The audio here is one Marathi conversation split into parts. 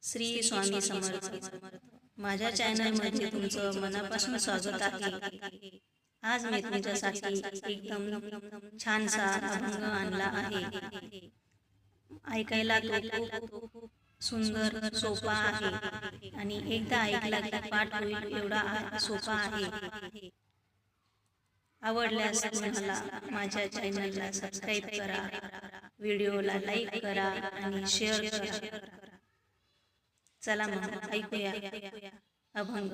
श्री स्वामी समर्थ। माझ्या चॅनलमध्ये तुमचं मनापासून स्वागत आहे। आज मी तुमच्यासाठी एकदम छानसा अभंग आणला आहे। ऐकायला तो खूप सुंदर सोपा आहे आणि एकदा ऐकला की पाठ होईल एवढा सोपा आहे। आवडल्यास तुम्हाला माझ्या चॅनलला सबस्क्राइब करा, व्हिडिओला लाईक करा आणि शेअर करा। चला मग ऐकूया अभंग।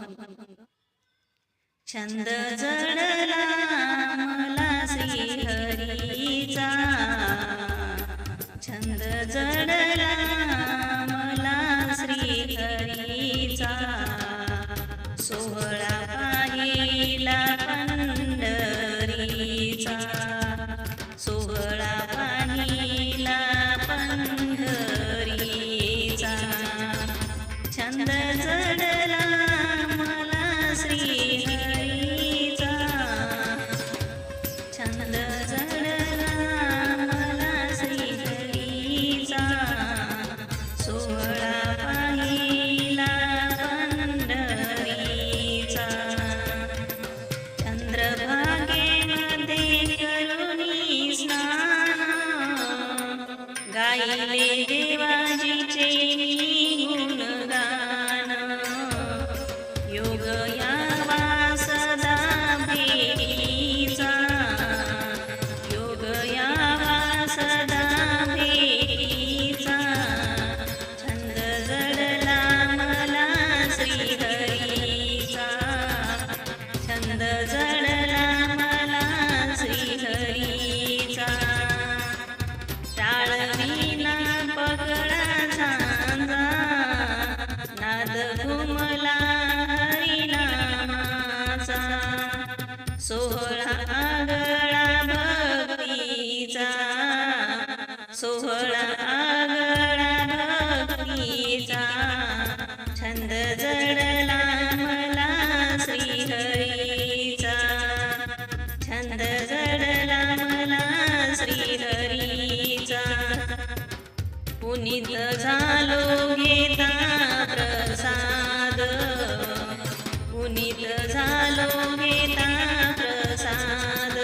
छंद जडला मला श्रीहरीचा, छंद जडला मला श्रीहरीचा, सोहळा पाहिला पंढरीचा, सोहळा पाहिला पंढरीचा, छंद जडला मला श्रीहरीचा, छंद जडला मला श्रीहरीचा, सोहळा पाहिला पंढरीचा, चंद्रभागेमध्ये करुणी स्नान, गायले देवाजीचे गुणगान, योग यावा सदा भेटीचा, योग यावा सदा भेटीचा, छंद जडला मला श्रीहरीचा, छंद जडला मला श्रीहरीचा, टाळविना पकळा झांजा, नाद घुमला हरिनामाचा, सोहळा आगळा भक्तीचा, सोहळा आगळा भक्तीचा, छंद जडला मला श्रीहरीचा, छंद जडला मला श्रीहरीचा, पुनीत झालो घेता प्रसाद, पुनीत झालो घेता प्रसाद,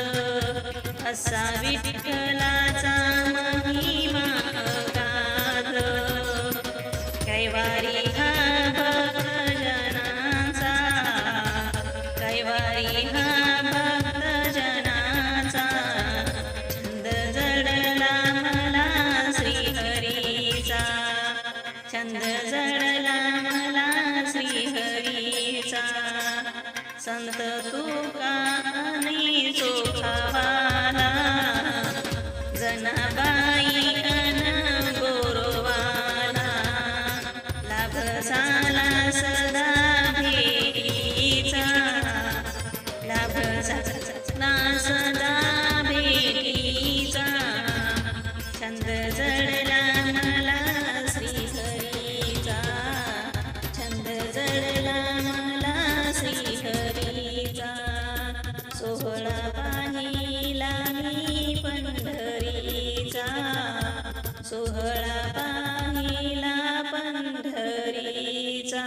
असा विठ्ठलाचा महिमा गाद, कैवारी हा भक्तजनाचा, कैवारी हा भक्तजनाचा, छंद जडला मला श्रीहरीचा, छंद जडला मला श्रीहरीचा, संत तुकानी चोखावाला, जनाबाई अन गोरवाला, लाभ झाला सदा भेटीचा, लाभ झाला सदा भेटीचा, छंद जडला मला श्रीहरीचा, छंद जडला मला श्रीहरीचा, सोहळा पाहिला मी पंढरीचा, सोहळा पाहिला पंढरीचा।